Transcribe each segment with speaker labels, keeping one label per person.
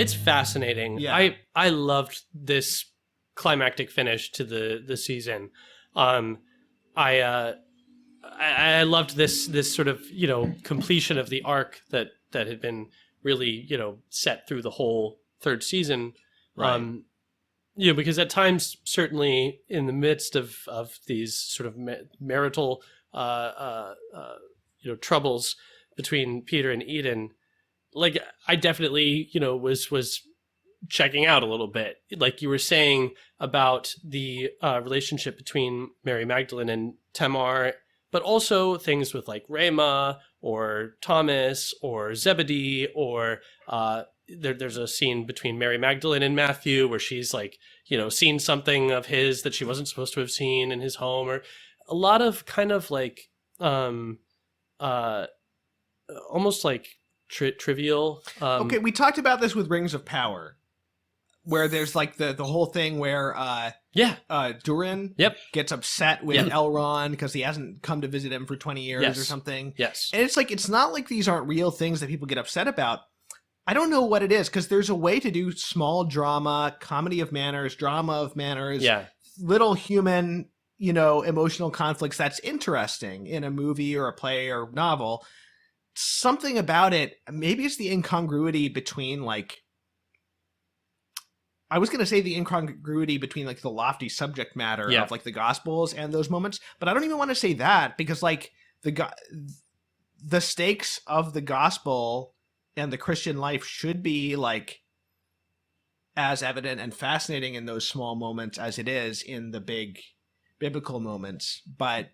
Speaker 1: It's fascinating.
Speaker 2: Yeah.
Speaker 1: I loved this climactic finish to the season. I loved this sort of, completion of the arc that had been really, set through the whole third season.
Speaker 2: Right.
Speaker 1: Because at times, certainly in the midst of these sort of marital, troubles between Peter and Eden, like I definitely, was checking out a little bit. Like you were saying about the relationship between Mary Magdalene and Tamar, but also things with like Rama or Thomas or Zebedee, or there's a scene between Mary Magdalene and Matthew where she's like, seen something of his that she wasn't supposed to have seen in his home, or a lot of kind of like almost like trivial.
Speaker 2: Okay, we talked about this with Rings of Power, where there's like the whole thing where Durin gets upset with Elrond because he hasn't come to visit him for 20 years or something.
Speaker 1: Yes.
Speaker 2: And it's like, it's not like these aren't real things that people get upset about. I don't know what it is, because there's a way to do small drama, comedy of manners, drama of manners, little human, emotional conflicts that's interesting in a movie or a play or novel. Something about it, maybe it's the incongruity between like, I was going to say the incongruity between like the lofty subject matter of like the Gospels and those moments, but I don't even want to say that, because like the stakes of the Gospel and the Christian life should be like as evident and fascinating in those small moments as it is in the big biblical moments. But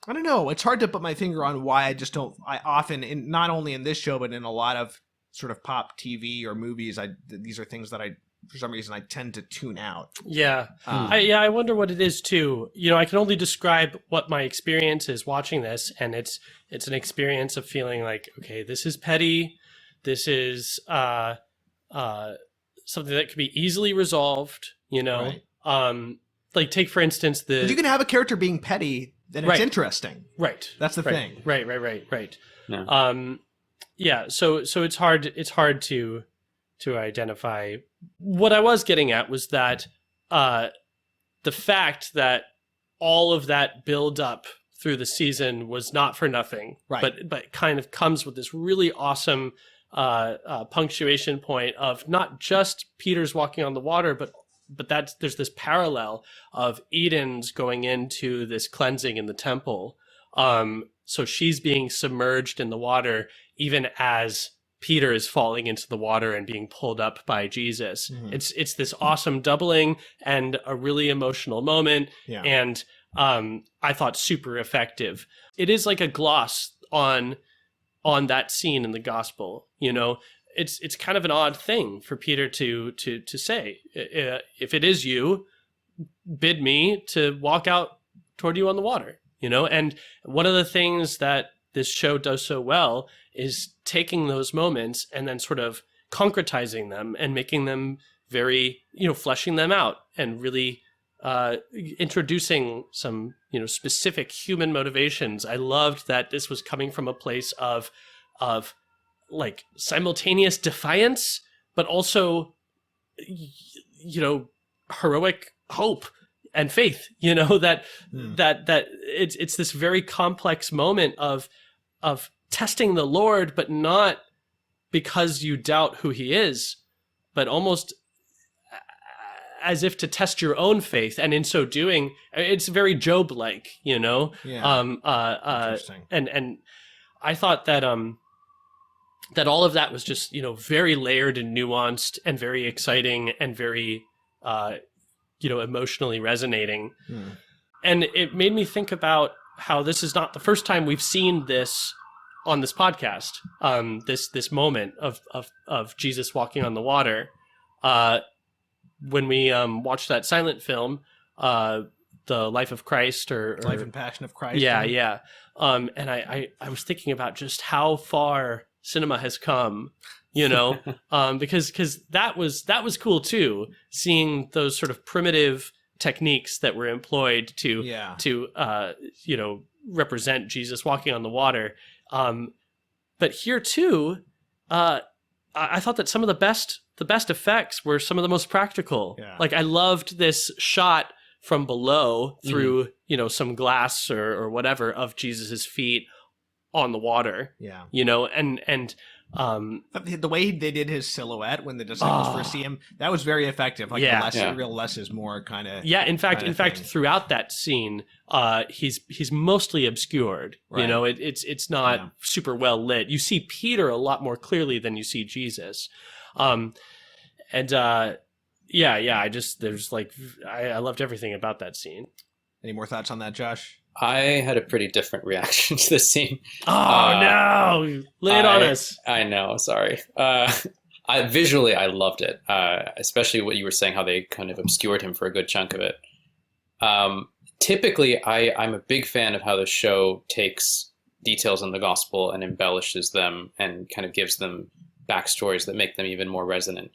Speaker 2: I don't know, it's hard to put my finger on why I often, not only in this show, but in a lot of sort of pop TV or movies, these are things that for some reason I tend to tune out.
Speaker 1: Yeah. I wonder what it is too. I can only describe what my experience is watching this, and it's an experience of feeling like, okay, this is petty. This is something that could be easily resolved, Right. Like take for instance
Speaker 2: but you can have a character being petty, then it's interesting.
Speaker 1: Right.
Speaker 2: That's the thing.
Speaker 1: Right.
Speaker 3: Yeah.
Speaker 1: So it's hard to identify. What I was getting at was that the fact that all of that build up through the season was not for nothing,
Speaker 2: right?
Speaker 1: But kind of comes with this really awesome punctuation point of not just Peter's walking on the water, but there's this parallel of Eden's going into this cleansing in the temple. So she's being submerged in the water even as Peter is falling into the water and being pulled up by Jesus. Mm-hmm. It's this awesome doubling and a really emotional moment.
Speaker 2: Yeah.
Speaker 1: And I thought super effective. It is like a gloss on that scene in the gospel. It's kind of an odd thing for Peter to say. If it is you, bid me to walk out toward you on the water. And one of the things that this show does so well is taking those moments and then sort of concretizing them and making them very, fleshing them out and really introducing some, specific human motivations. I loved that this was coming from a place of like simultaneous defiance, but also, heroic hope and faith, that it's this very complex moment of testing the Lord, but not because you doubt who he is, but almost as if to test your own faith. And in so doing, it's very Job-like,
Speaker 2: Yeah.
Speaker 1: Interesting. And I thought that, that all of that was just, very layered and nuanced and very exciting and very, emotionally resonating. And it made me think about how this is not the first time we've seen this on this podcast. This moment of Jesus walking on the water. When we watched that silent film, The Life of Christ, or
Speaker 2: Life and Passion of Christ.
Speaker 1: Yeah. And I was thinking about just how far cinema has come, because that was cool too, seeing those sort of primitive techniques that were employed to represent Jesus walking on the water. But here too, I thought that some of the best effects were some of the most practical.
Speaker 2: Yeah.
Speaker 1: Like I loved this shot from below through, you know, some glass or whatever of Jesus's feet on the water.
Speaker 2: Yeah.
Speaker 1: You know, and
Speaker 2: the way they did his silhouette when the disciples first see him, that was very effective. Like the real less is more kind of.
Speaker 1: Yeah, in fact, throughout that scene, he's mostly obscured. Right. You know, it's not super well lit. You see Peter a lot more clearly than you see Jesus, I loved everything about that scene.
Speaker 2: Any more thoughts on that, Josh?
Speaker 4: I had a pretty different reaction to this scene.
Speaker 1: Oh no! Lay it on us.
Speaker 4: I know. Sorry. Visually, I loved it, especially what you were saying, how they kind of obscured him for a good chunk of it. Typically, I'm a big fan of how the show takes details in the gospel and embellishes them and kind of gives them backstories that make them even more resonant.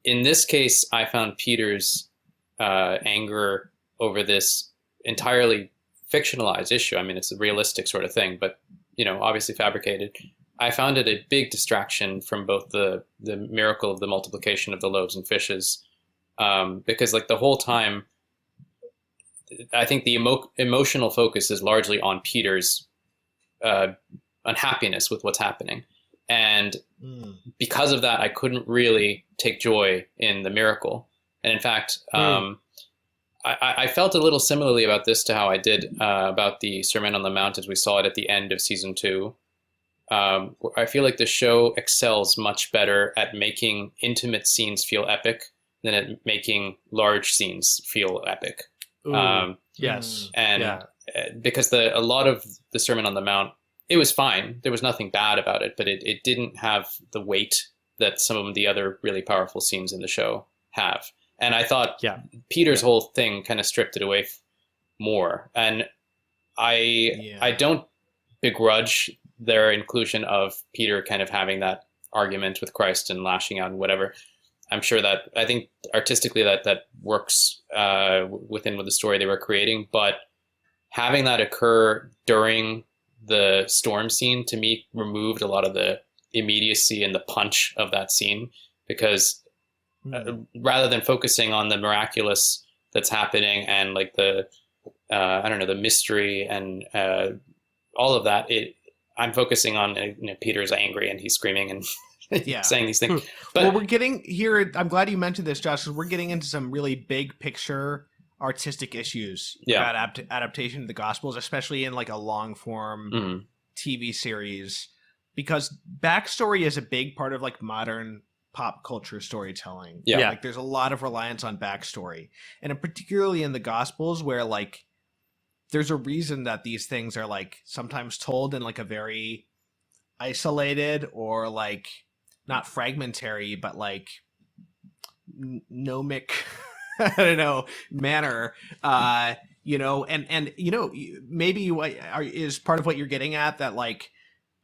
Speaker 4: In this case, I found Peter's anger over this entirely fictionalized issue. I mean, it's a realistic sort of thing, but, you know, obviously fabricated. I found it a big distraction from both the miracle of the multiplication of the loaves and fishes, because like the whole time, I think the emotional focus is largely on Peter's unhappiness with what's happening. And because of that, I couldn't really take joy in the miracle. And in fact, I felt a little similarly about this to how I did about the Sermon on the Mount as we saw it at the end of season 2. I feel like the show excels much better at making intimate scenes feel epic than at making large scenes feel epic.
Speaker 1: Yes.
Speaker 4: And because a lot of the Sermon on the Mount, it was fine. There was nothing bad about it, but it didn't have the weight that some of the other really powerful scenes in the show have. And I thought Peter's whole thing kind of stripped it away more. And I don't begrudge their inclusion of Peter kind of having that argument with Christ and lashing out and whatever. I'm sure that, I think artistically that works within the story they were creating. But having that occur during the storm scene, to me, removed a lot of the immediacy and the punch of that scene, because rather than focusing on the miraculous that's happening and like the the mystery and all of that, I'm focusing on Peter's angry and he's screaming and saying these things. But
Speaker 2: we're getting here. I'm glad you mentioned this, Josh, because we're getting into some really big picture artistic issues about adaptation of the Gospels, especially in like a long form TV series, because backstory is a big part of like modern pop culture storytelling. Like there's a lot of reliance on backstory, and particularly in the Gospels, where like there's a reason that these things are like sometimes told in like a very isolated or like not fragmentary, but like gnomic I don't know manner. And maybe is part of what you're getting at, that like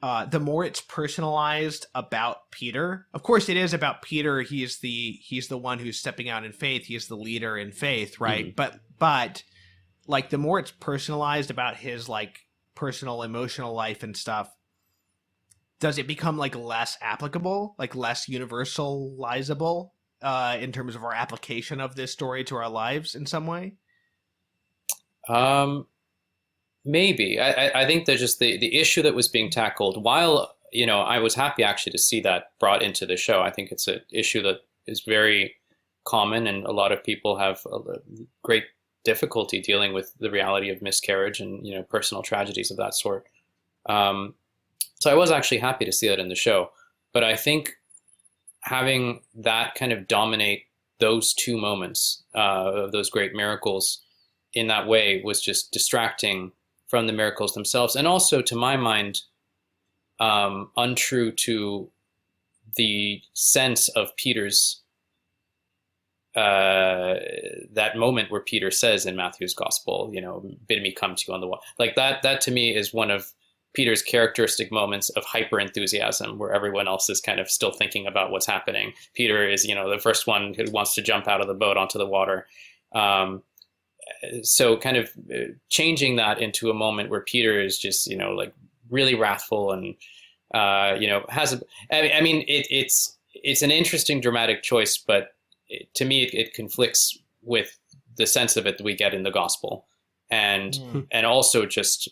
Speaker 2: the more it's personalized about Peter. Of course, it is about Peter. He's the one who's stepping out in faith. He's the leader in faith, right? But like the more it's personalized about his like personal emotional life and stuff, does it become like less applicable, like less universalizable in terms of our application of this story to our lives in some way?
Speaker 4: Maybe. I think that just the issue that was being tackled, while, I was happy actually to see that brought into the show. I think it's an issue that is very common, and a lot of people have a great difficulty dealing with the reality of miscarriage and, personal tragedies of that sort. So I was actually happy to see that in the show. But I think having that kind of dominate those two moments of those great miracles in that way was just distracting from the miracles themselves, and also, to my mind, untrue to the sense of Peter's that moment where Peter says in Matthew's gospel, bid me come to you on the water. Like that to me is one of Peter's characteristic moments of hyper enthusiasm, where everyone else is kind of still thinking about what's happening. Peter is, the first one who wants to jump out of the boat onto the water. So kind of changing that into a moment where Peter is just, like really wrathful and has a. I mean, it's an interesting dramatic choice, but to me, it conflicts with the sense of it that we get in the gospel, and also just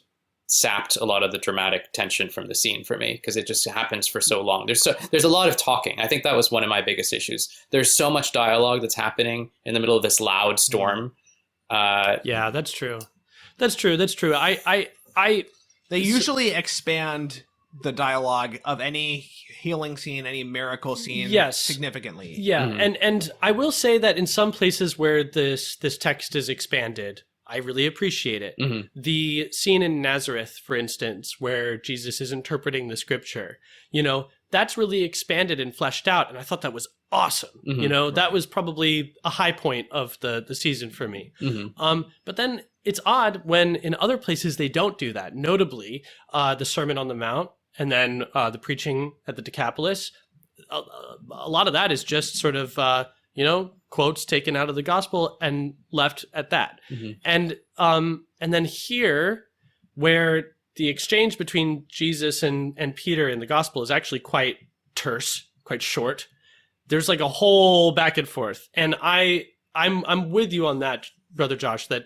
Speaker 4: sapped a lot of the dramatic tension from the scene for me, because it just happens for so long. There's a lot of talking. I think that was one of my biggest issues. There's so much dialogue that's happening in the middle of this loud storm.
Speaker 1: Yeah, that's true. That's true.
Speaker 2: They usually expand the dialogue of any healing scene, any miracle scene, significantly.
Speaker 1: Yeah, and I will say that in some places where this text is expanded, I really appreciate it. The scene in Nazareth, for instance, where Jesus is interpreting the scripture, that's really expanded and fleshed out, and I thought that was awesome. That was probably a high point of the season for me. But then it's odd when in other places they don't do that. Notably, the Sermon on the Mount, and then the preaching at the Decapolis. A lot of that is just sort of quotes taken out of the gospel and left at that. And then here, where the exchange between Jesus and Peter in the gospel is actually quite terse, quite short. There's like a whole back and forth, and I'm with you on that, Brother Josh. That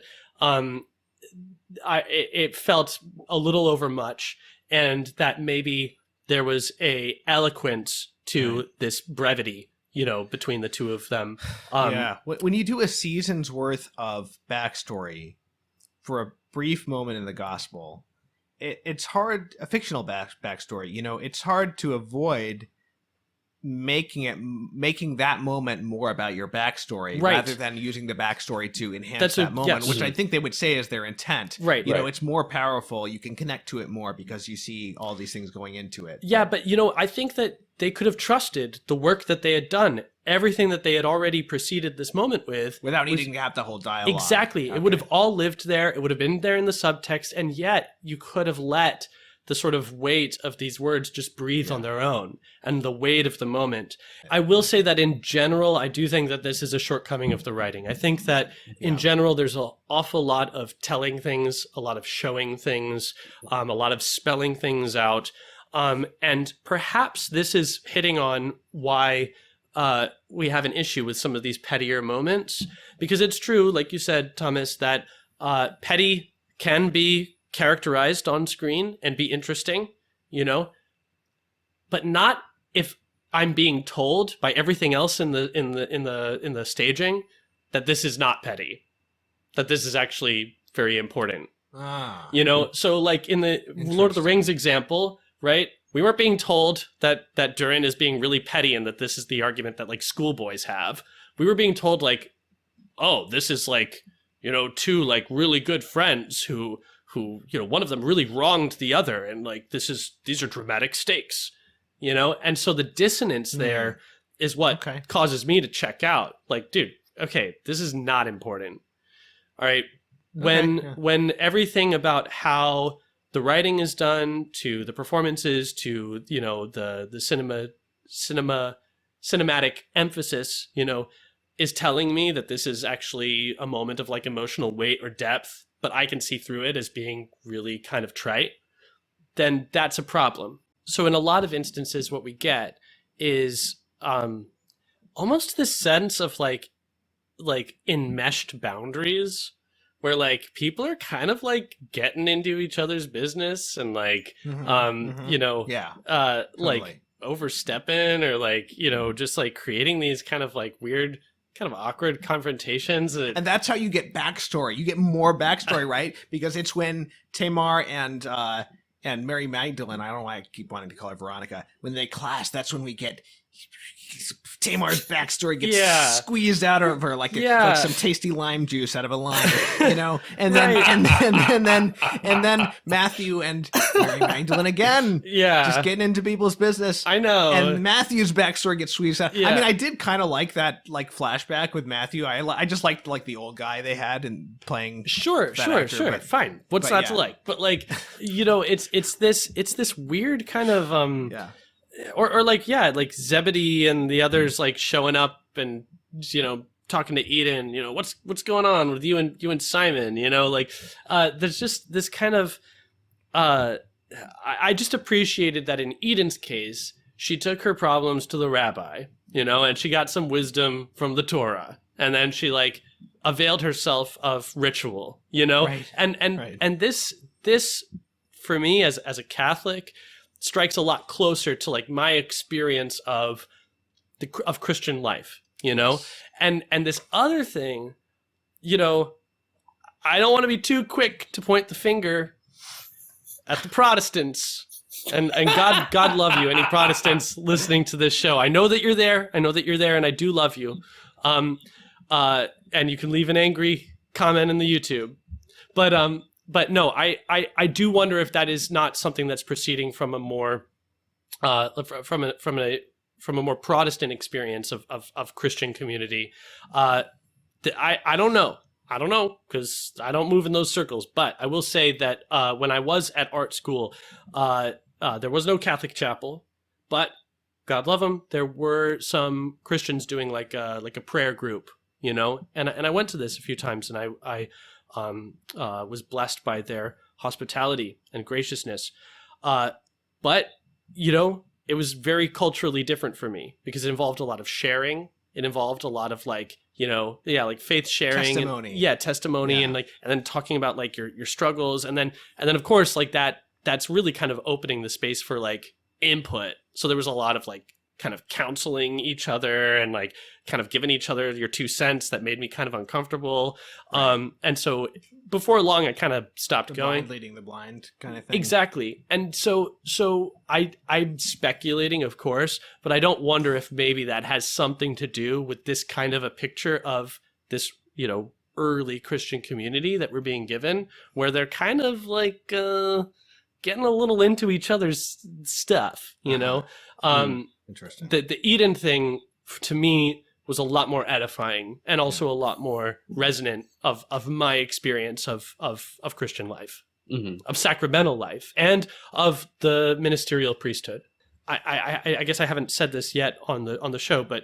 Speaker 1: it felt a little overmuch, and that maybe there was a eloquence to this brevity, between the two of them.
Speaker 2: When you do a season's worth of backstory for a brief moment in the gospel, it's hard, a fictional backstory, it's hard to avoid making that moment more about your backstory, rather than using the backstory to enhance that moment, which I think they would say is their intent. It's more powerful. You can connect to it more because you see all these things going into it.
Speaker 1: Yeah, but I think that they could have trusted the work that they had done, everything that they had already preceded this moment with,
Speaker 2: without needing to have the whole dialogue.
Speaker 1: Exactly. Okay. It would have all lived there. It would have been there in the subtext, and yet you could have let the sort of weight of these words just breathe on their own, and the weight of the moment. I will say that in general, I do think that this is a shortcoming of the writing. I think that in general, there's an awful lot of telling things, a lot of showing things, a lot of spelling things out. And perhaps this is hitting on why we have an issue with some of these pettier moments, because it's true, like you said, Thomas, that petty can be characterized on screen and be interesting, but not if I'm being told by everything else in the staging that this is not petty, that this is actually very important. So like in the Lord of the Rings example, right? We weren't being told that Durin is being really petty and that this is the argument that like schoolboys have. We were being told like, oh, this is like, two like really good friends who one of them really wronged the other, and like these are dramatic stakes, and so the dissonance there is what causes me to check out. Like, dude, okay, this is not important. All right, when everything about how the writing is done, to the performances, to the cinematic emphasis, is telling me that this is actually a moment of like emotional weight or depth, but I can see through it as being really kind of trite, then that's a problem. So in a lot of instances, what we get is almost this sense of like enmeshed boundaries, where like people are kind of like getting into each other's business and like, like overstepping, or like, just like creating these kind of like weird, kind of awkward confrontations.
Speaker 2: And that's how you get backstory. You get more backstory, right? Because it's when Tamar and Mary Magdalene, I don't know why I keep wanting to call her Veronica, when they clash, that's when we get Tamar's backstory gets squeezed out of her like some tasty lime juice out of a lime, and then and then Matthew and Mary Magdalene again, just getting into people's business.
Speaker 1: I know.
Speaker 2: And Matthew's backstory gets squeezed out. I mean, I did kind of like that flashback with Matthew. I just liked like the old guy they had and playing.
Speaker 1: Sure, but, fine. What's not to like? But like, it's this weird kind of Or like Zebedee and the others like showing up and talking to Eden, what's going on with you and Simon, like there's just this kind of I just appreciated that in Eden's case, she took her problems to the rabbi, and she got some wisdom from the Torah, and then she like availed herself of ritual,
Speaker 2: Right.
Speaker 1: and this for me as a Catholic strikes a lot closer to like my experience of Christian life, and this other thing, I don't want to be too quick to point the finger at the Protestants, and God love you, any Protestants listening to this show. I know that you're there, and I do love you. And you can leave an angry comment in the YouTube, but no, I do wonder if that is not something that's proceeding from a more from a more Protestant experience of Christian community. I don't know. I don't know, because I don't move in those circles. But I will say that when I was at art school, there was no Catholic chapel, but God love them, there were some Christians doing like a prayer group, and I went to this a few times, and I was blessed by their hospitality and graciousness. But it was very culturally different for me because it involved a lot of sharing. It involved a lot of like faith sharing, testimony, and then talking about like your struggles, and then of course like that's really kind of opening the space for like input. So there was a lot of like kind of counseling each other and like kind of giving each other your 2 cents that made me kind of uncomfortable.
Speaker 2: Right.
Speaker 1: And so before long I kind of stopped going.
Speaker 2: Blind leading the blind kind of thing.
Speaker 1: Exactly. And so I'm speculating, of course, but I don't wonder if maybe that has something to do with this kind of a picture of this, early Christian community that we're being given, where they're kind of like getting a little into each other's stuff,
Speaker 2: Interesting.
Speaker 1: The Eden thing to me was a lot more edifying and also a lot more resonant of my experience of Christian life, of sacramental life, and of the ministerial priesthood. I guess I haven't said this yet on the show, but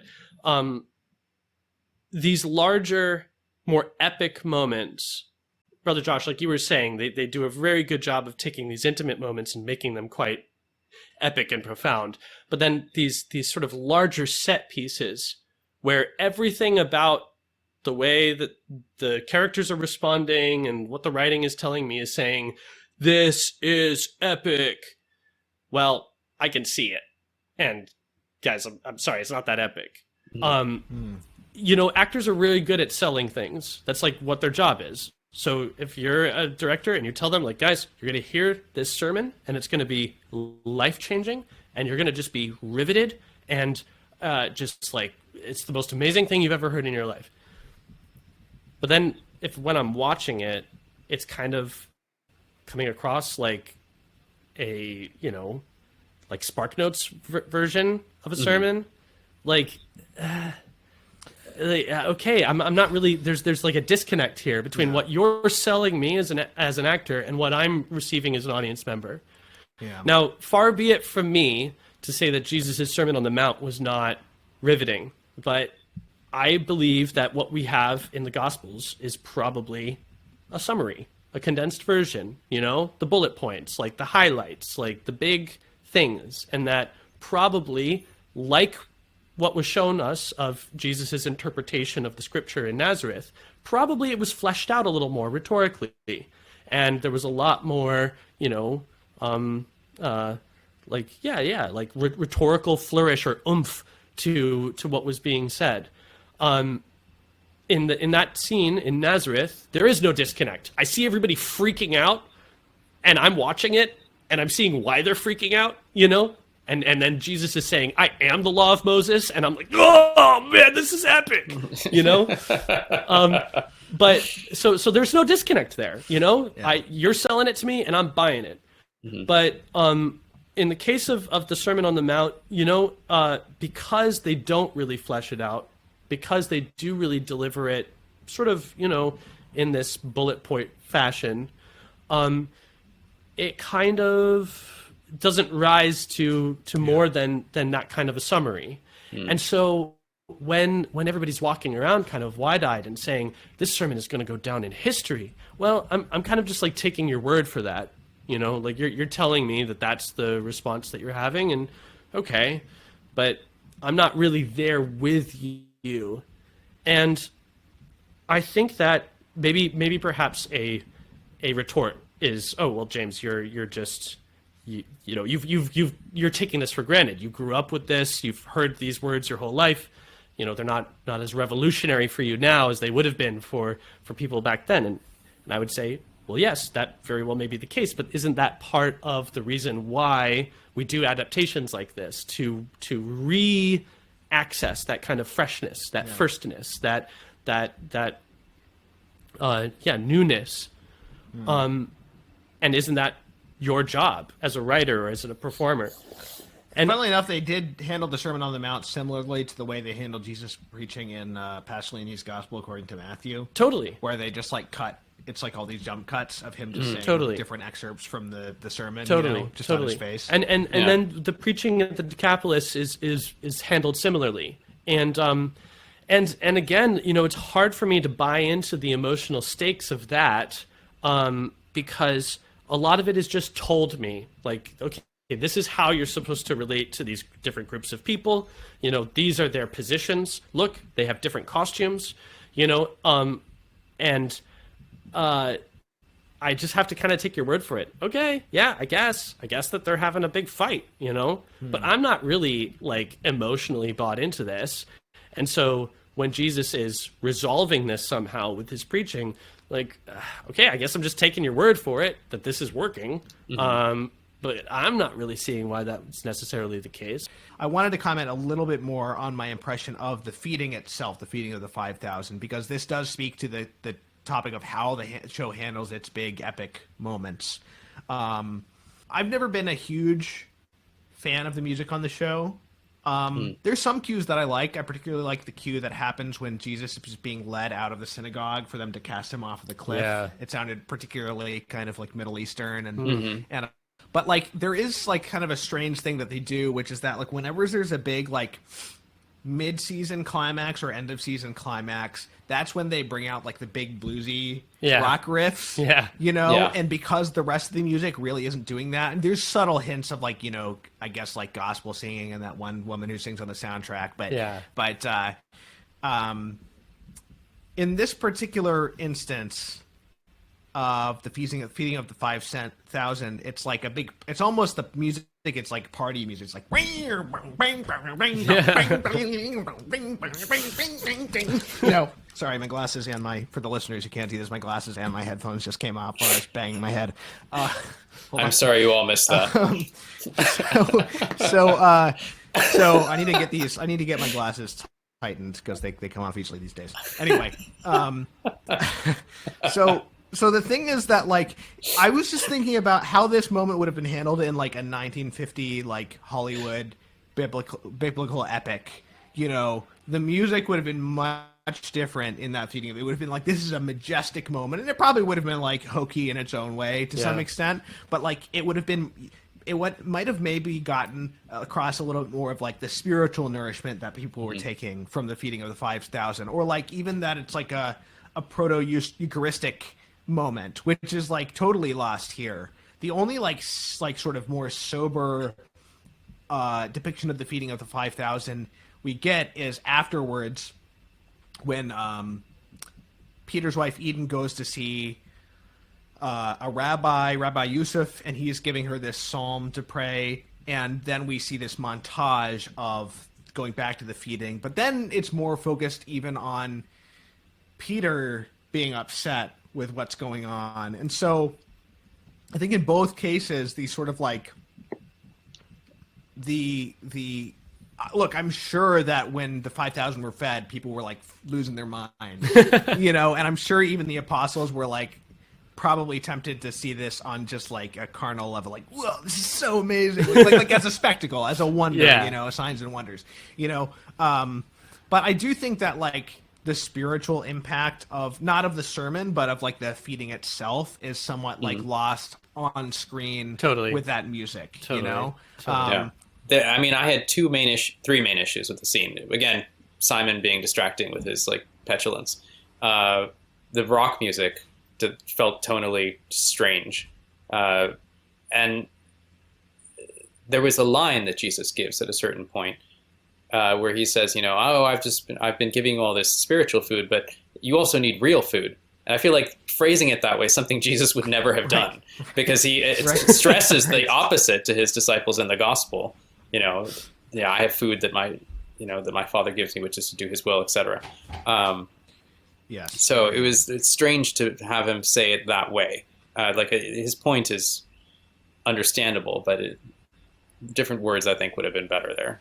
Speaker 1: these larger, more epic moments, Brother Josh, like you were saying, they do a very good job of taking these intimate moments and making them quite epic and profound. But then these sort of larger set pieces where everything about the way that the characters are responding and what the writing is telling me is saying, this is epic. Well, I can see it. And guys, I'm sorry, it's not that epic. Actors are really good at selling things. That's like what their job is. So if you're a director and you tell them, like, guys, you're going to hear this sermon and it's going to be life-changing and you're going to just be riveted and just like, it's the most amazing thing you've ever heard in your life. But then when I'm watching it, it's kind of coming across like a, like SparkNotes version of a sermon. Like, okay, I'm not really, there's like a disconnect here between what you're selling me as an actor and what I'm receiving as an audience member.
Speaker 2: Yeah.
Speaker 1: Now, far be it from me to say that Jesus' Sermon on the Mount was not riveting, but I believe that what we have in the Gospels is probably a summary, a condensed version, the bullet points, like the highlights, like the big things, and that probably, like what was shown us of Jesus' interpretation of the scripture in Nazareth, probably it was fleshed out a little more rhetorically. And there was a lot more, rhetorical flourish or oomph to what was being said. In that scene in Nazareth, there is no disconnect. I see everybody freaking out, and I'm watching it, and I'm seeing why they're freaking out, And then Jesus is saying, I am the law of Moses. And I'm like, oh, man, this is epic, But so there's no disconnect there, Yeah. You're selling it to me and I'm buying it. Mm-hmm. But in the case of the Sermon on the Mount, because they don't really flesh it out, because they do really deliver it sort of, in this bullet point fashion, it kind of doesn't rise to more than that kind of a summary. And so when everybody's walking around kind of wide-eyed and saying this sermon is going to go down in history, well, I'm kind of just like taking your word for that, You know, like you're telling me that that's the response that you're having, and okay, but I'm not really there with you. And I think that maybe perhaps a retort is, oh well, James, you're just you know you're taking this for granted. You grew up with this. You've heard these words your whole life. You know, they're not as revolutionary for you now as they would have been for people back then. And I would say, well, yes, that very well may be the case, but isn't that part of the reason why we do adaptations like this, to re-access that kind of freshness, that firstness, that newness? And isn't that your job as a writer or as a performer?
Speaker 2: And funnily enough, they did handle the Sermon on the Mount similarly to the way they handled Jesus preaching in Pasolini's Gospel according to Matthew.
Speaker 1: Totally.
Speaker 2: Where they just like cut, it's like all these jump cuts of him just saying different excerpts from the sermon, just on his face.
Speaker 1: And then the preaching at the Decapolis is handled similarly. And again, you know, it's hard for me to buy into the emotional stakes of that, because a lot of it is just told me, like, okay, this is how you're supposed to relate to these different groups of people. You know, these are their positions. Look, they have different costumes, you know, I just have to kind of take your word for it. Okay, yeah, I guess that they're having a big fight, you know, but I'm not really like emotionally bought into this. And so when Jesus is resolving this somehow with his preaching, like, okay, I guess I'm just taking your word for it that this is working. But I'm not really seeing why that's necessarily the case.
Speaker 2: I wanted to comment a little bit more on my impression of the feeding itself, the feeding of the 5,000, because this does speak to the topic of how the show handles its big epic moments. I've never been a huge fan of the music on the show. There's some cues that I like. I particularly like the cue that happens when Jesus is being led out of the synagogue for them to cast him off of the cliff. Yeah. It sounded particularly kind of like Middle Eastern and but like there is like kind of a strange thing that they do, which is that like whenever there's a big like mid-season climax or end of season climax, that's when they bring out like the big bluesy rock riffs, you know, and because the rest of the music really isn't doing that, and there's subtle hints of like, you know, I guess like gospel singing and that one woman who sings on the soundtrack, but in this particular instance of the feeding of the 5,000, it's like a big, it's almost the music, it's like party music. It's like, you know, sorry, my glasses and for the listeners who can't see this, my glasses and my headphones just came off while I was banging my head.
Speaker 4: I'm sorry you all missed that.
Speaker 2: So I need to get these, I need to get my glasses tightened because they come off easily these days. Anyway, So the thing is that, like, I was just thinking about how this moment would have been handled in, like, a 1950, like, Hollywood biblical epic. You know, the music would have been much different in that feeding. It would have been like, this is a majestic moment. And it probably would have been, like, hokey in its own way to some extent. But, like, it would have been... What might have maybe gotten across a little more of, like, the spiritual nourishment that people were taking from the feeding of the 5,000. Or, like, even that it's, like, a proto-Eucharistic moment, which is like totally lost here. The only like sort of more sober depiction of the feeding of the 5,000 we get is afterwards when Peter's wife Eden goes to see a Rabbi Yusuf, and he's giving her this psalm to pray, and then we see this montage of going back to the feeding, but then it's more focused even on Peter being upset with what's going on. And so I think in both cases, the sort of like the look, I'm sure that when the 5,000 were fed, people were like losing their mind, you know, and I'm sure even the apostles were like probably tempted to see this on just like a carnal level, like, whoa, this is so amazing. Like as a spectacle, as a wonder, you know, signs and wonders, you know. But I do think that like the spiritual impact of not of the sermon, but of like the feeding itself is somewhat like lost on screen with that music, you know?
Speaker 4: I mean, I had three main issues with the scene. Again, Simon being distracting with his like petulance. The rock music felt tonally strange. And there was a line that Jesus gives at a certain point where he says, oh, I've been giving you all this spiritual food, but you also need real food. And I feel like phrasing it that way is something Jesus would never have done, because he stresses the opposite to his disciples in the gospel. I have food that my Father gives me, which is to do His will, etc. So it's strange to have him say it that way. His point is understandable, but different words I think would have been better there.